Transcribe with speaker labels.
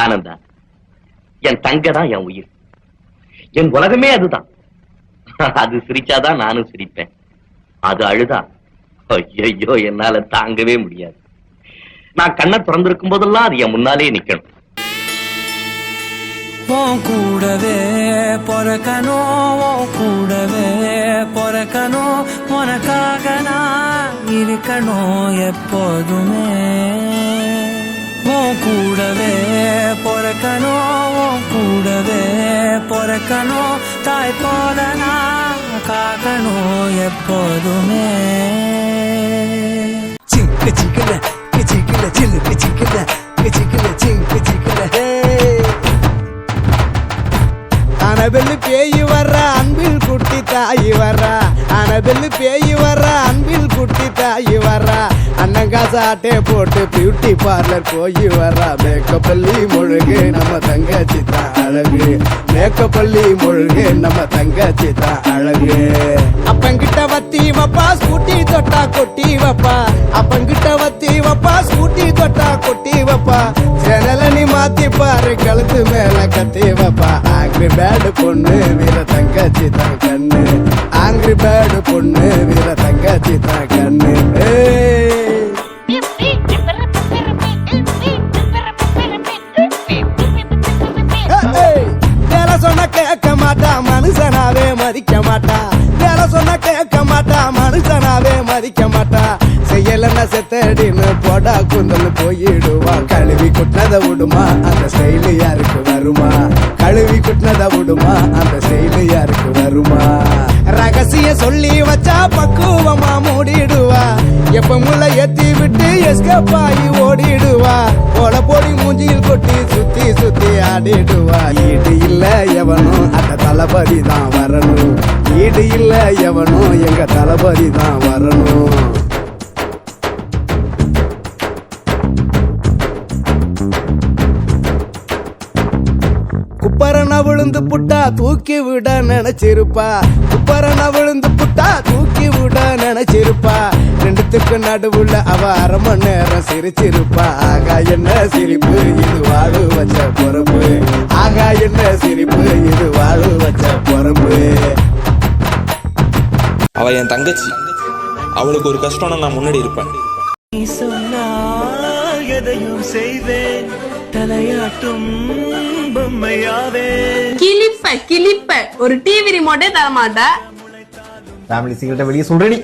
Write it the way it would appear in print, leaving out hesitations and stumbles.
Speaker 1: ஆனந்தா, என் தங்கதான் என் உயிர், என் உலகமே அதுதான். அது சிரிச்சாதான் நானும் சிரிப்பேன், அது அழுதா ஐயோ என்னால தாங்கவே முடியாது. நான் கண்ணை திறந்திருக்கும் போதெல்லாம் அது என் முன்னாலே நிக்கணும்.
Speaker 2: கூடவே பொறக்கணும், கூடவே பொறக்கணும், உனக்காக நான் இருக்கணும் எப்போதுமே. கூடவே பொறக்கணும், கூடவே பொறக்கணும், தாய் போல நான் காக்கணும் எப்போதுமே. சிக்கு சிக்கல சிக்கல சிலுக்கு சிக்கல சிக்கல சிங்கு சிக்கல. அனபெல்லு பேய் வர்ற அன்பில் குட்டி தாயி வர்றா, அனபெல்லு பேய் வர்ற அன்பில் குட்டி தாயி வர்றா. அண்ணங்காசு ஆட்டே போட்டு பியூட்டி பார்லர் போய் வர்றா. மேக்கப்பள்ளி முழுகு நம்ம தங்கச்சி தான் அழகு, மேக்கப்பள்ளி முழுகு நம்ம தங்கச்சி தான் அழகு. அப்பங்கிட்ட வத்தி வப்பா ஸ்கூட்டி தொட்டா கொட்டி வப்பா, அப்பங்கிட்ட வத்தி வப்பா ஸ்கூட்டி தொட்டா கொட்டி வப்பா. சேனல நீ மாத்தி பாரு கழுத்து மேல கத்தி வப்பா. ஆங்கிரி பேடு பொண்ணு வீர தங்கச்சி தான் கண்ணு, ஆங்கிரி பேடு பொண்ணு வீர தங்கச்சி தான் கண்ணு. வேலை சொன்ன கேட்க மாட்டா மனுஷனாவே மதிக்க மாட்டா, வேலை சொன்ன கேட்க மாட்டா மனுஷனாவே மதிக்க மாட்டா. செய்யலன்னா செத்தடின்னு போடா குந்தல் போயிடுவா. கழுவி குட்டினத விடுமா அந்த ஸ்டைலு யாருக்கு வருமா, கழுவி குட்டினத விடுமா அந்த ஸ்டைலு யாருக்கு வருமா. ரகசிய சொல்லி வச்சா பக்குவமா மூடிடுவா, எப்ப முள்ள ஏத்தி விட்டு எஸ்கேப் ஆகி ஓடிடுவா. போட போடி மூஞ்சியில் கொட்டி சுத்தி சுத்தி ஆடிடுவா. ஈடு இல்ல எவனும் அந்த தளபதி தான் வரணும், ஈடு இல்ல எவனும் எங்க தளபதி தான் வரணும். குப்பரன விழுந்து புட்டா தூக்கி விட நினைச்சிருப்பா, குப்பரன விழுந்து புட்டா தூக்கி விட நினைச்சிருப்பா. ரெண்டுத்துக்கு நடுவுல அவ அரை மணி நேரம் சிரிச்சிருப்பா. ஆகா என்ன சிரிப்பு இது வாழு வச்ச பொறுப்பு, ஆகா என்ன சிரிப்பு இது வாழு வச்ச பொறுப்பு.
Speaker 3: அவ என் தங்கச்சி, அவளுக்கு ஒரு கஷ்டம்னா நான் முன்னாடி இருப்பேன்.
Speaker 2: நீ சொன்னால் எதையும் செய்வேன், தலையாட்டும் பொம்மையாவே.
Speaker 4: கிளிப்ப ஒரு டிவி ரிமோட்டே தர மாட்டா.
Speaker 5: ஃபேமிலி சீக்கிரட்டை வெளியே சொல்றேன்.